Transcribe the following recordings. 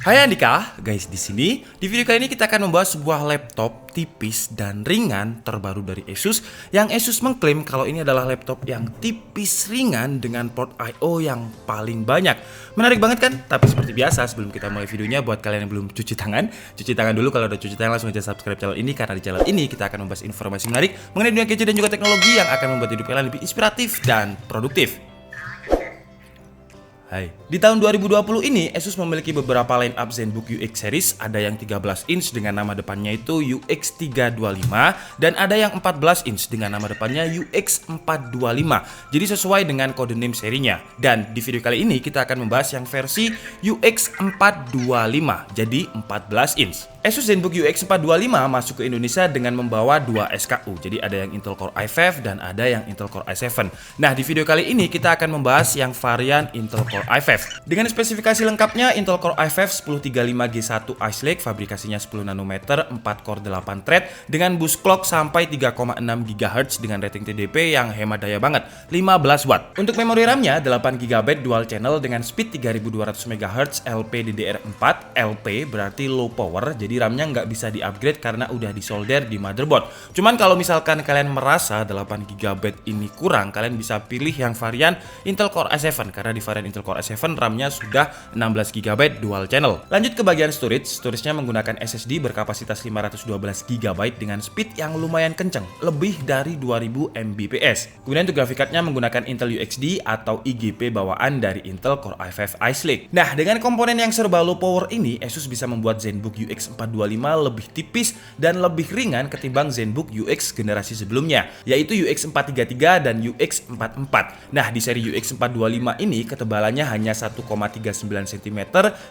Hai Andika, guys di sini. Di video kali ini kita akan membahas sebuah laptop tipis dan ringan terbaru dari Asus yang Asus mengklaim kalau ini adalah laptop yang tipis ringan dengan port I/O yang paling banyak. Menarik banget kan? Tapi seperti biasa sebelum kita mulai videonya, buat kalian yang belum cuci tangan dulu. Kalau udah cuci tangan langsung aja subscribe channel ini, karena di channel ini kita akan membahas informasi menarik mengenai dunia gadget dan juga teknologi yang akan membuat hidup kalian lebih inspiratif dan produktif. Hai. Di tahun 2020 ini, Asus memiliki beberapa line up ZenBook UX series. Ada yang 13 inch dengan nama depannya itu UX325, dan ada yang 14 inch dengan nama depannya UX425. Jadi sesuai dengan kode name serinya. Dan di video kali ini kita akan membahas yang versi UX425, jadi 14 inch. Asus ZenBook UX425 masuk ke Indonesia dengan membawa dua SKU. Jadi ada yang Intel Core i5 dan ada yang Intel Core i7. Nah, di video kali ini kita akan membahas yang varian Intel Core i5. Dengan spesifikasi lengkapnya, Intel Core i5 1035G1 Ice Lake, fabrikasinya 10 nanometer, 4 core 8 thread, dengan boost clock sampai 3,6 GHz dengan rating TDP yang hemat daya banget, 15 watt. Untuk memori RAM-nya 8 GB dual channel dengan speed 3200 MHz LPDDR4. LP berarti low power, jadi RAM-nya nggak bisa di-upgrade karena udah disolder di motherboard. Cuman kalau misalkan kalian merasa 8 GB ini kurang, kalian bisa pilih yang varian Intel Core i7, karena di varian Intel Core i7 RAM-nya sudah 16 GB dual channel. Lanjut ke bagian storage. Storage-nya menggunakan SSD berkapasitas 512 GB dengan speed yang lumayan kenceng, lebih dari 2000 Mbps. Kemudian untuk graphic card-nya menggunakan Intel UXD atau IGP bawaan dari Intel Core i5 Ice Lake. Nah, dengan komponen yang serba low power ini, Asus bisa membuat ZenBook UX425 lebih tipis dan lebih ringan ketimbang ZenBook UX generasi sebelumnya, yaitu UX433 dan UX44. Nah, di seri UX425 ini ketebalannya hanya 1,39 cm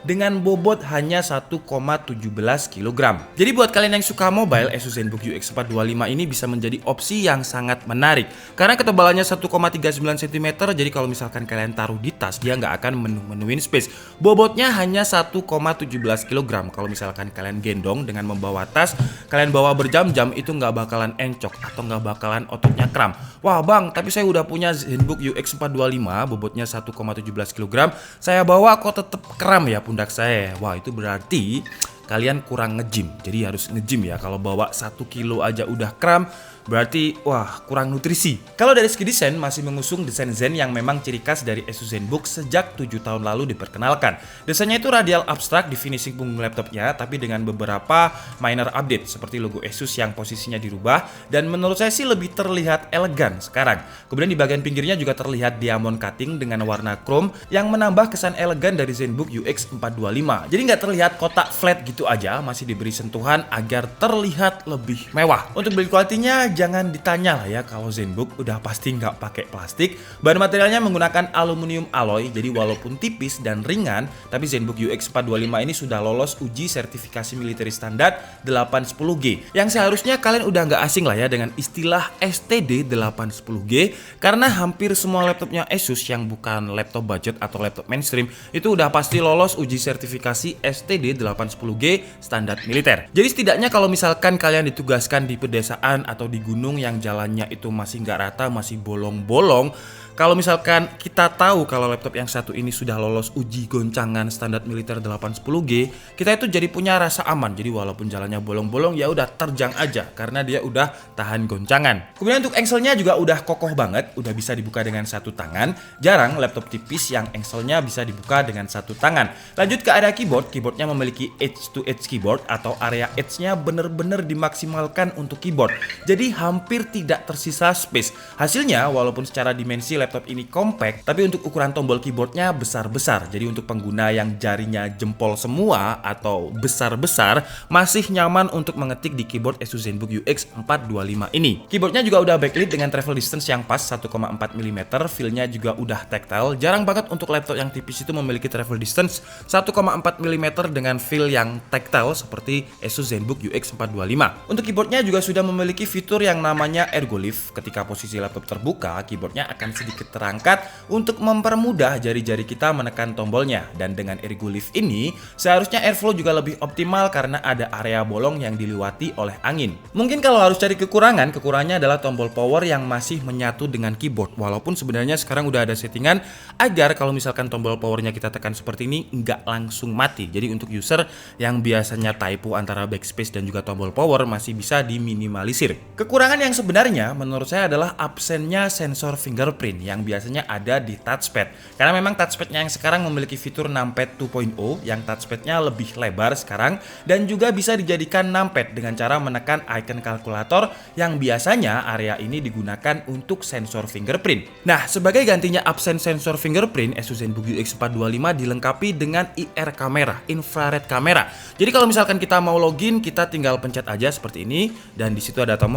dengan bobot hanya 1,17 kg. Jadi buat kalian yang suka mobile, Asus ZenBook UX425 ini bisa menjadi opsi yang sangat menarik. Karena ketebalannya 1,39 cm, jadi kalau misalkan kalian taruh di tas, dia nggak akan menuin space. Bobotnya hanya 1,17 kg. Kalau misalkan kalian gendong dengan membawa tas, kalian bawa berjam-jam, itu nggak bakalan encok atau nggak bakalan ototnya kram. Wah bang, tapi saya udah punya ZenBook UX425, bobotnya 1,17 kg, saya bawa kok tetep kram ya pundak saya. Wah, itu berarti kalian kurang nge-gym. Jadi harus nge-gym ya. Kalau bawa 1 kilo aja udah kram, berarti wah kurang nutrisi. Kalau dari segi desain, masih mengusung desain Zen yang memang ciri khas dari Asus ZenBook sejak 7 tahun lalu diperkenalkan. Desainnya itu radial abstrak di finishing punggung laptopnya, tapi dengan beberapa minor update seperti logo Asus yang posisinya dirubah, dan menurut saya sih lebih terlihat elegan sekarang. Kemudian di bagian pinggirnya juga terlihat diamond cutting dengan warna chrome yang menambah kesan elegan dari ZenBook UX425. Jadi nggak terlihat kotak flat gitu aja, masih diberi sentuhan agar terlihat lebih mewah. Untuk build quality-nya jangan ditanya lah ya, kalau ZenBook udah pasti nggak pakai plastik. Bahan materialnya menggunakan aluminium alloy, jadi walaupun tipis dan ringan, tapi ZenBook UX425 ini sudah lolos uji sertifikasi military standar 810G. Yang seharusnya kalian udah nggak asing lah ya dengan istilah STD 810G, karena hampir semua laptopnya Asus yang bukan laptop budget atau laptop mainstream itu udah pasti lolos uji sertifikasi STD 810G standar militer. Jadi setidaknya kalau misalkan kalian ditugaskan di pedesaan atau di gunung yang jalannya itu masih nggak rata, masih bolong-bolong, kalau misalkan kita tahu kalau laptop yang satu ini sudah lolos uji goncangan standar militer 810G, kita itu jadi punya rasa aman. Jadi walaupun jalannya bolong-bolong, ya udah terjang aja karena dia udah tahan goncangan. Kemudian untuk engselnya juga udah kokoh banget, udah bisa dibuka dengan satu tangan. Jarang laptop tipis yang engselnya bisa dibuka dengan satu tangan. Lanjut ke area keyboard, keyboardnya memiliki edge-to-edge keyboard atau area edge-nya bener-bener dimaksimalkan untuk keyboard. Jadi hampir tidak tersisa space. Hasilnya walaupun secara dimensi laptop ini compact, tapi untuk ukuran tombol keyboardnya besar-besar. Jadi untuk pengguna yang jarinya jempol semua atau besar-besar, masih nyaman untuk mengetik di keyboard Asus ZenBook UX425 ini. Keyboardnya juga udah backlit dengan travel distance yang pas 1,4 mm, feel-nya juga udah tactile. Jarang banget untuk laptop yang tipis itu memiliki travel distance 1,4 mm dengan feel yang tactile seperti Asus ZenBook UX425. Untuk keyboardnya juga sudah memiliki fitur yang namanya Ergo Lift. Ketika posisi laptop terbuka, keyboardnya akan sedikit sedikit terangkat untuk mempermudah jari-jari kita menekan tombolnya. Dan dengan ergo lift ini, seharusnya airflow juga lebih optimal karena ada area bolong yang dilewati oleh angin. Mungkin kalau harus cari kekurangannya adalah tombol power yang masih menyatu dengan keyboard. Walaupun sebenarnya sekarang udah ada settingan agar kalau misalkan tombol powernya kita tekan seperti ini nggak langsung mati. Jadi untuk user yang biasanya typo antara backspace dan juga tombol power masih bisa diminimalisir. Kekurangan yang sebenarnya menurut saya adalah absennya sensor fingerprint yang biasanya ada di touchpad. Karena memang touchpadnya yang sekarang memiliki fitur numpad 2.0 yang touchpadnya lebih lebar sekarang dan juga bisa dijadikan numpad dengan cara menekan icon kalkulator yang biasanya area ini digunakan untuk sensor fingerprint. Nah, sebagai gantinya absen sensor fingerprint, Asus ZenBook UX 425 dilengkapi dengan IR kamera, infrared kamera. Jadi kalau misalkan kita mau login, kita tinggal pencet aja seperti ini dan di situ ada tombol.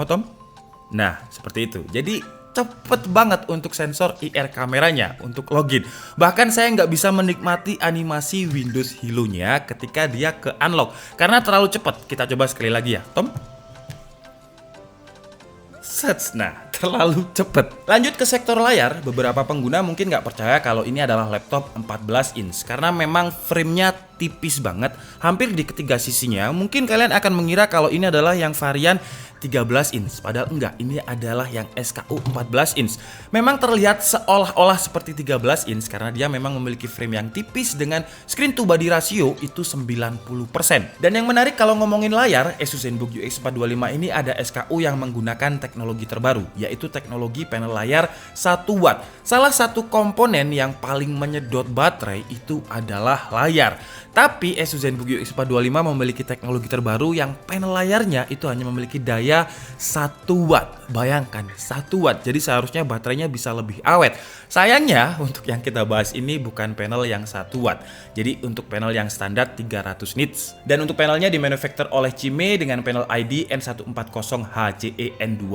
Nah, seperti itu. Jadi cepet banget untuk sensor IR kameranya untuk login. Bahkan saya nggak bisa menikmati animasi Windows Hello-nya ketika dia ke unlock karena terlalu cepat. Kita coba sekali lagi ya, Tom. Nah, terlalu cepet. Lanjut ke sektor layar, beberapa pengguna mungkin nggak percaya kalau ini adalah laptop 14 inch karena memang framenya tipis banget, hampir di ketiga sisinya. Mungkin kalian akan mengira kalau ini adalah yang varian 13 inch, padahal enggak, ini adalah yang SKU 14 inch. Memang terlihat seolah-olah seperti 13 inch karena dia memang memiliki frame yang tipis dengan screen to body ratio itu 90%. Dan yang menarik kalau ngomongin layar, Asus ZenBook UX 425 ini ada SKU yang menggunakan teknologi terbaru, yaitu teknologi panel layar 1 watt. Salah satu komponen yang paling menyedot baterai itu adalah layar. Tapi Asus ZenBook UX 425 memiliki teknologi terbaru yang panel layarnya itu hanya memiliki daya 1 watt. Bayangkan 1 watt. Jadi seharusnya baterainya bisa lebih awet. Sayangnya untuk yang kita bahas ini bukan panel yang 1 watt. Jadi untuk panel yang standar 300 nits. Dan untuk panelnya dimanufaktur oleh Cime dengan panel ID N140HCE-N2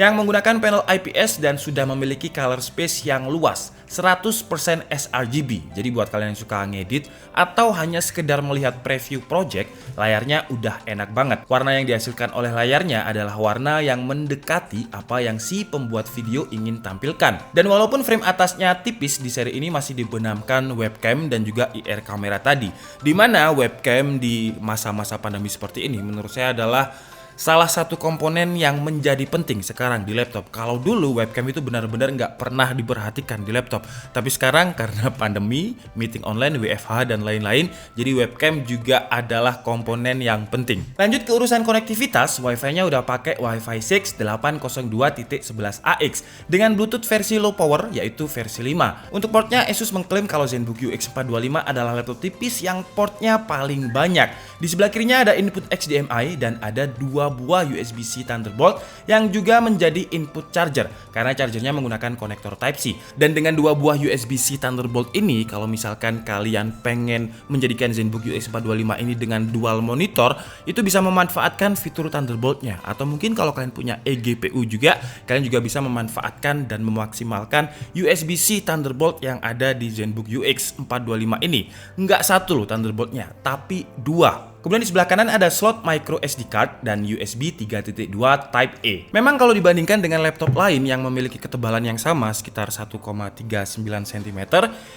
yang menggunakan panel IPS dan sudah memiliki color space yang luas, 100% sRGB. Jadi buat kalian yang suka ngedit atau hanya sekedar melihat preview project, layarnya udah enak banget. Warna yang dihasilkan oleh layarnya adalah warna yang mendekati apa yang si pembuat video ingin tampilkan. Dan walaupun frame atasnya tipis, di seri ini masih dibenamkan webcam dan juga IR kamera tadi. Dimana webcam di masa-masa pandemi seperti ini menurut saya adalah salah satu komponen yang menjadi penting sekarang di laptop. Kalau dulu webcam itu benar-benar nggak pernah diperhatikan di laptop. Tapi sekarang karena pandemi, meeting online, WFH, dan lain-lain, jadi webcam juga adalah komponen yang penting. Lanjut ke urusan konektivitas, Wi-Fi-nya udah pakai Wi-Fi 6 802.11ax dengan Bluetooth versi low power, yaitu versi 5. Untuk portnya, Asus mengklaim kalau ZenBook UX 425 adalah laptop tipis yang portnya paling banyak. Di sebelah kirinya ada input HDMI dan ada 2 buah USB-C Thunderbolt yang juga menjadi input charger karena chargernya menggunakan konektor Type-C. Dan dengan 2 buah USB-C Thunderbolt ini, kalau misalkan kalian pengen menjadikan ZenBook UX 425 ini dengan dual monitor, itu bisa memanfaatkan fitur Thunderbolt-nya. Atau mungkin kalau kalian punya eGPU juga, kalian juga bisa memanfaatkan dan memaksimalkan USB-C Thunderbolt yang ada di ZenBook UX 425 ini. Nggak satu loh Thunderbolt-nya, tapi 2. Kemudian di sebelah kanan ada slot micro SD card dan USB 3.2 Type A. Memang kalau dibandingkan dengan laptop lain yang memiliki ketebalan yang sama sekitar 1,39 cm,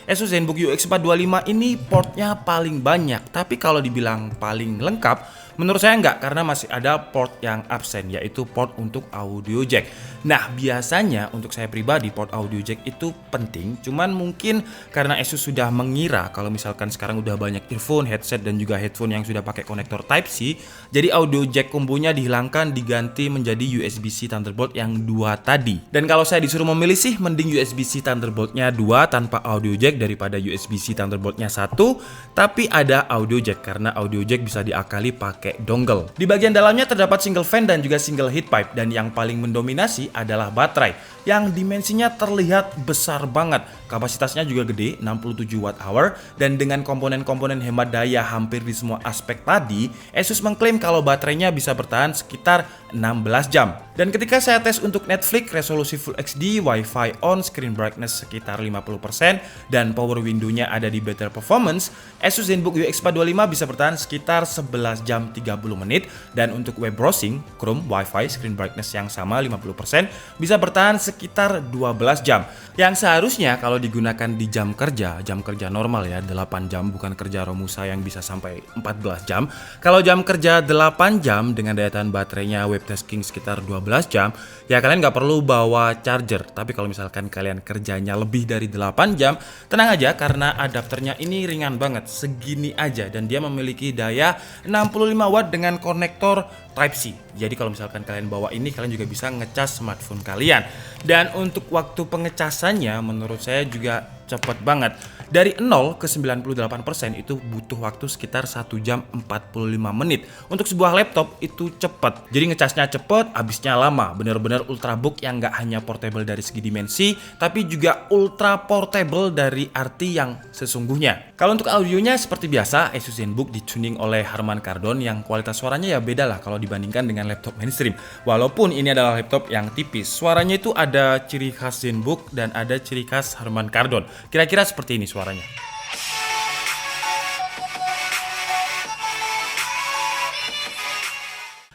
Asus ZenBook UX 425 ini portnya paling banyak. Tapi kalau dibilang paling lengkap, menurut saya enggak, karena masih ada port yang absen, yaitu port untuk audio jack. Nah, biasanya untuk saya pribadi port audio jack itu penting, cuman mungkin karena Asus sudah mengira kalau misalkan sekarang udah banyak earphone, headset, dan juga headphone yang sudah pakai konektor Type-C, jadi audio jack kombonya dihilangkan diganti menjadi USB-C Thunderbolt yang 2 tadi. Dan kalau saya disuruh memilih sih, mending USB-C Thunderbolt-nya 2 tanpa audio jack daripada USB-C Thunderbolt-nya 1 tapi ada audio jack, karena audio jack bisa diakali pakai dongle. Di bagian dalamnya terdapat single fan dan juga single heat pipe, dan yang paling mendominasi adalah baterai yang dimensinya terlihat besar banget. Kapasitasnya juga gede, 67 Wh, dan dengan komponen-komponen hemat daya hampir di semua aspek tadi, Asus mengklaim kalau baterainya bisa bertahan sekitar 16 jam. Dan ketika saya tes untuk Netflix, resolusi Full HD, Wi-Fi on, screen brightness sekitar 50%, dan power window-nya ada di better performance, Asus ZenBook UX 425 bisa bertahan sekitar 11 jam 30 menit. Dan untuk web browsing, Chrome, Wi-Fi, screen brightness yang sama 50% bisa bertahan sekitar 12 jam. Yang seharusnya kalau digunakan di jam kerja normal ya 8 jam, bukan kerja Romusa yang bisa sampai 14 jam. Kalau jam kerja 8 jam dengan daya tahan baterainya web tasking sekitar 12 jam, ya kalian nggak perlu bawa charger. Tapi kalau misalkan kalian kerjanya lebih dari 8 jam, tenang aja karena adapternya ini ringan banget, segini aja, dan dia memiliki daya 65 watt dengan konektor Type-C. Jadi kalau misalkan kalian bawa ini, kalian juga bisa ngecas smartphone kalian. Dan untuk waktu pengecasannya menurut saya juga cepat banget. Dari 0 ke 98% itu butuh waktu sekitar 1 jam 45 menit. Untuk sebuah laptop itu cepat. Jadi ngecasnya cepat, habisnya lama. Bener-bener ultrabook yang nggak hanya portable dari segi dimensi, tapi juga ultra portable dari arti yang sesungguhnya. Kalau untuk audionya seperti biasa, Asus ZenBook dituning oleh Harman Kardon yang kualitas suaranya ya beda lah kalau dibandingkan dengan laptop mainstream. Walaupun ini adalah laptop yang tipis, suaranya itu ada ciri khas ZenBook dan ada ciri khas Harman Kardon. Kira-kira seperti ini suaranya.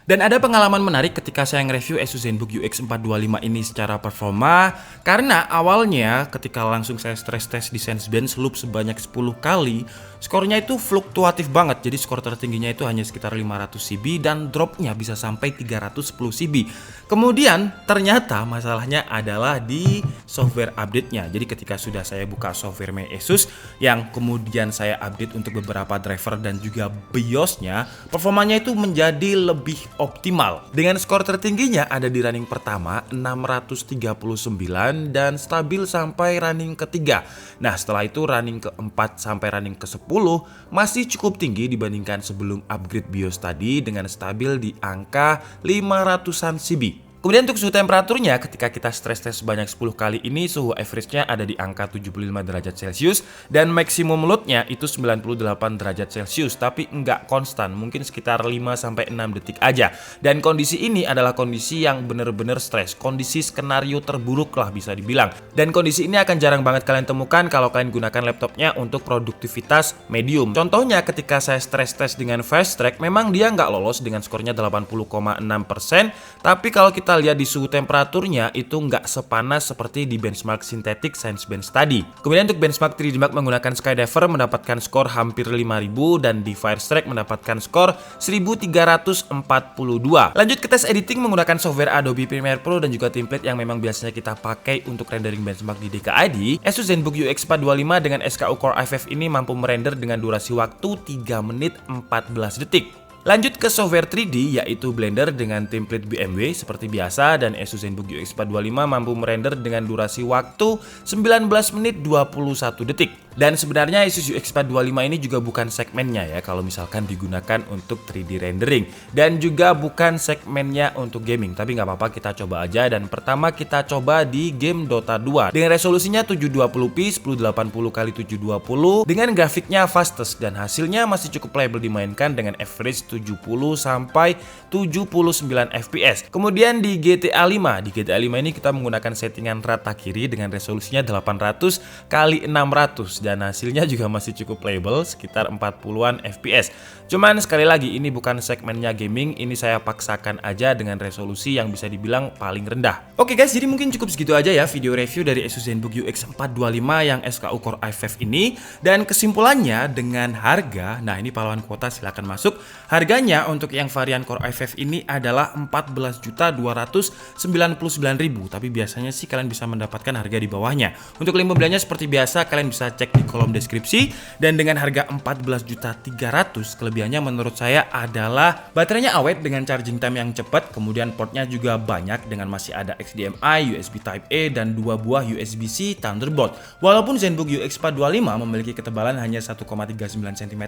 Dan ada pengalaman menarik ketika saya nge-review Asus ZenBook UX 425 ini secara performa, karena awalnya ketika langsung saya stress test di Sensebench loop sebanyak 10 kali, skornya itu fluktuatif banget. Jadi skor tertingginya itu hanya sekitar 500 CB dan dropnya bisa sampai 310 CB. Kemudian ternyata masalahnya adalah di software update-nya. Jadi ketika sudah saya buka software Asus yang kemudian saya update untuk beberapa driver dan juga BIOS-nya, performanya itu menjadi lebih optimal. Dengan skor tertingginya ada di running pertama 639 dan stabil sampai running ketiga. Nah setelah itu running keempat sampai running ke-10 masih cukup tinggi dibandingkan sebelum upgrade BIOS tadi dengan stabil di angka 500-an CB. Kemudian untuk suhu temperaturnya, ketika kita stress test sebanyak 10 kali ini, suhu average-nya ada di angka 75 derajat Celcius dan maksimum load-nya itu 98 derajat Celcius, tapi nggak konstan, mungkin sekitar 5-6 detik aja. Dan kondisi ini adalah kondisi yang bener-bener stres, kondisi skenario terburuk lah bisa dibilang. Dan kondisi ini akan jarang banget kalian temukan kalau kalian gunakan laptopnya untuk produktivitas medium. Contohnya ketika saya stress test dengan Fast Track, memang dia nggak lolos dengan skornya 80,6%, tapi kalau kita lihat di suhu temperaturnya itu nggak sepanas seperti di benchmark Synthetic Sensebench tadi. Kemudian untuk benchmark 3D Mark menggunakan Skydiver mendapatkan skor hampir 5000 dan di Firestrike mendapatkan skor 1342. Lanjut ke tes editing menggunakan software Adobe Premiere Pro dan juga template yang memang biasanya kita pakai untuk rendering benchmark di DKID. Asus ZenBook UX 425 dengan SKU Core i5 ini mampu merender dengan durasi waktu 3 menit 14 detik. Lanjut ke software 3D yaitu Blender dengan template BMW seperti biasa, dan Asus ZenBook UX 425 mampu merender dengan durasi waktu 19 menit 21 detik. Dan sebenarnya Asus UX 425 ini juga bukan segmennya ya kalau misalkan digunakan untuk 3D rendering, dan juga bukan segmennya untuk gaming, tapi nggak apa-apa kita coba aja. Dan pertama kita coba di game Dota 2 dengan resolusinya 720p 1080x720 dengan grafiknya fastest, dan hasilnya masih cukup playable dimainkan dengan average 70 sampai 79 fps. Kemudian di GTA 5, ini kita menggunakan settingan rata kiri dengan resolusinya 800x600 dan hasilnya juga masih cukup playable sekitar 40-an fps. Cuman sekali lagi ini bukan segmennya gaming, ini saya paksakan aja dengan resolusi yang bisa dibilang paling rendah. Oke guys, jadi mungkin cukup segitu aja ya video review dari Asus ZenBook UX 425 yang SKU Core i5 ini. Dan kesimpulannya dengan harga, nah ini pahlawan kuota silahkan masuk. Harganya untuk yang varian Core i5 ini adalah 14.299.000, tapi biasanya sih kalian bisa mendapatkan harga di bawahnya. Untuk link pembeliannya seperti biasa kalian bisa cek di kolom deskripsi. Dan dengan harga 14.300.000, kelebihannya menurut saya adalah baterainya awet dengan charging time yang cepat, kemudian portnya juga banyak dengan masih ada HDMI, USB Type-A dan 2 buah USB-C Thunderbolt. Walaupun ZenBook UX 425 memiliki ketebalan hanya 1,39 cm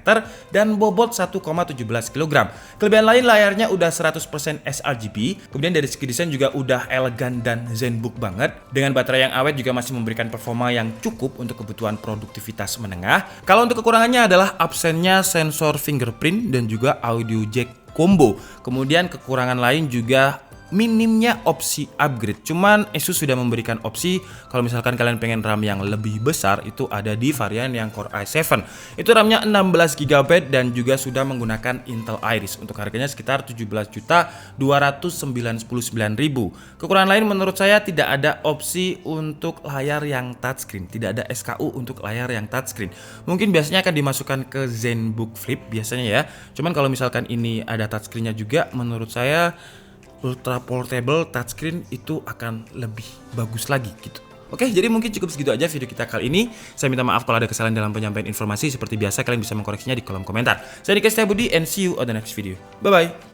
dan bobot 1,17 kg. Kelebihan lain, layarnya udah 100% sRGB. Kemudian dari segi desain juga udah elegan dan ZenBook banget. Dengan baterai yang awet juga masih memberikan performa yang cukup untuk kebutuhan produktivitas menengah. Kalau untuk kekurangannya adalah absennya sensor fingerprint dan juga audio jack combo. Kemudian kekurangan lain juga minimnya opsi upgrade. Cuman Asus sudah memberikan opsi kalau misalkan kalian pengen RAM yang lebih besar itu ada di varian yang Core i7. Itu RAM-nya 16 GB dan juga sudah menggunakan Intel Iris. Untuk harganya sekitar 17.299.000. Kekurangan lain menurut saya tidak ada opsi untuk layar yang touchscreen, tidak ada SKU untuk layar yang touchscreen. Mungkin biasanya akan dimasukkan ke ZenBook Flip biasanya ya. Cuman kalau misalkan ini ada touchscreen-nya juga, menurut saya ultra portable touchscreen itu akan lebih bagus lagi gitu. Oke, jadi mungkin cukup segitu aja video kita kali ini. Saya minta maaf kalau ada kesalahan dalam penyampaian informasi. Seperti biasa kalian bisa mengkoreksinya di kolom komentar. Saya Dika Setiabudi and see you on the next video. Bye bye.